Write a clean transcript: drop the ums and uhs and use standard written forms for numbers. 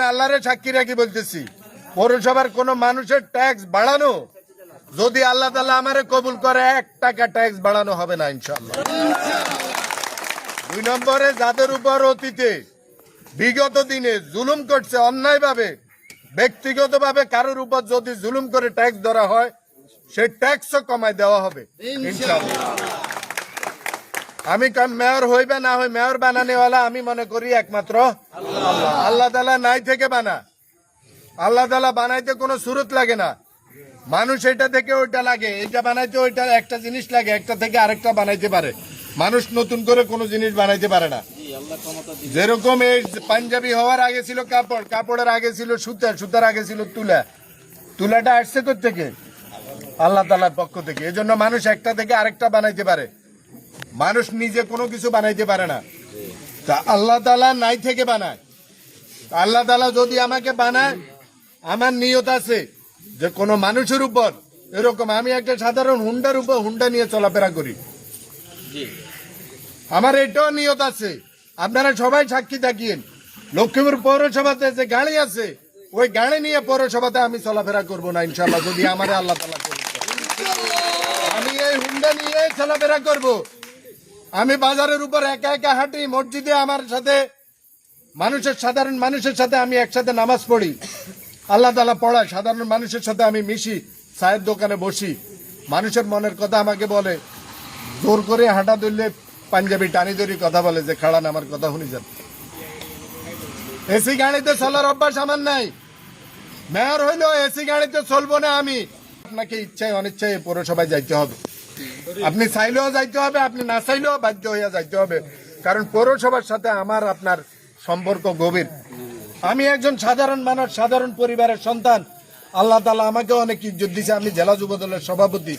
আল্লাহরে সাক্ষী রাখি বলতেছি, পৌরসভার কোন মানুষের ট্যাক্স বাড়ানো যদি আল্লাহ তাআলা আমারে কবুল করে 1 টাকা ট্যাক্স বাড়ানো হবে না ইনশাআল্লাহ। 2 নম্বরে যাদের উপর অতীতে বিগত দিনে জুলুম করছে অন্যায়ভাবে, ব্যক্তিগতভাবে কারোর উপর যদি জুলুম করে ট্যাক্স ধরা হয়, সেই ট্যাক্সও কমায় দেওয়া হবে ইনশাআল্লাহ। আমি মেয়র হইবে না হই, মেয়র বানানেওয়ালা আমি মনে করি একমাত্র আল্লাহ। আল্লাহ তাআলা নাই থেকে বানা, আল্লাহ তাআলা বানাইতে কোনো সুরত লাগে না। মানুষ এটা থেকে ওইটা লাগে, এটা বানাইতে ওইটা একটা জিনিস লাগে, একটা থেকে আরেকটা বানাইতে পারে। মানুষ নতুন করে কোনো জিনিস বানাইতে পারে না। যেরকম এই পাঞ্জাবি হওয়ার আগে ছিল কাপড়, কাপড়ের আগে ছিল সুতা, সুতার আগে ছিল তুলা, তুলাটা আসছে কোথা থেকে? আল্লাহ তাআলার পক্ষ থেকে। এজন্য মানুষ একটা থেকে আরেকটা বানাইতে পারে, মানুষ নিজে কোনো কিছু বানাইতে পারে না। তা আল্লাহ তাআলা নাই থেকে বানায়। আল্লাহ তাআলা যদি আমাকে বানায়, আমার নিয়ত আছে যে কোনো মানুষের উপর এরকম, আমি একটা সাধারণ হুন্ডার উপর হুন্ডা নিয়ে চলাফেরা করি, আমার এটাও নিয়ত আছে। আপনারা সবাই সাক্ষী থাকিয়েন, লক্ষ্মীপুর পৌরসভাতে যে গাড়ি আছে ওই গাড়ি নিয়ে পৌরসভাতে আমি চলাফেরা করবো না ইনশাআল্লাহ, যদি আমার আল্লাহ তাআলা করে। আমি এই হুন্ডা নিয়ে চলাফেরা করব। আমি বাজারের উপর একা একা হাঁটি, মসজিদে আমার সাথে সাধারণ মানুষের সাথে আমি একসাথে নামাজ পড়ি, আল্লাহ তাআলা পড়ায়, সাধারণ মানুষের সাথে আমি মিশি, চায়ের দোকানে বসি, মানুষের মনের কথা আমাকে বলে, জোর করে হাঁটা ধরলে পাঞ্জাবি টানি ধরি কথা বলে যে খাড়ান আমার কথা শুনি যান। এসি গাড়িতে চলার অভ্যাস আমার নাই, মেয়র হইলেও এসি গাড়িতে চলবো না আমি। আপনাকে ইচ্ছায় অনিচ্ছায় পৌরসভায় যাইতে হবে, আপনি চাইলেও যাইতে হবে, আপনি না চাইলেও বাধ্য হইয়া যাইতে হবে, কারণ পৌরসভার সাথে আমার আপনার সম্পর্ক গভীর। আমি একজন সাধারণ মানুষ, সাধারণ পরিবারের সন্তান। আল্লাহ তাআলা আমাকে অনেক ইজ্জত দিয়েছে, আমি জেলা যুব দলের সভাপতি।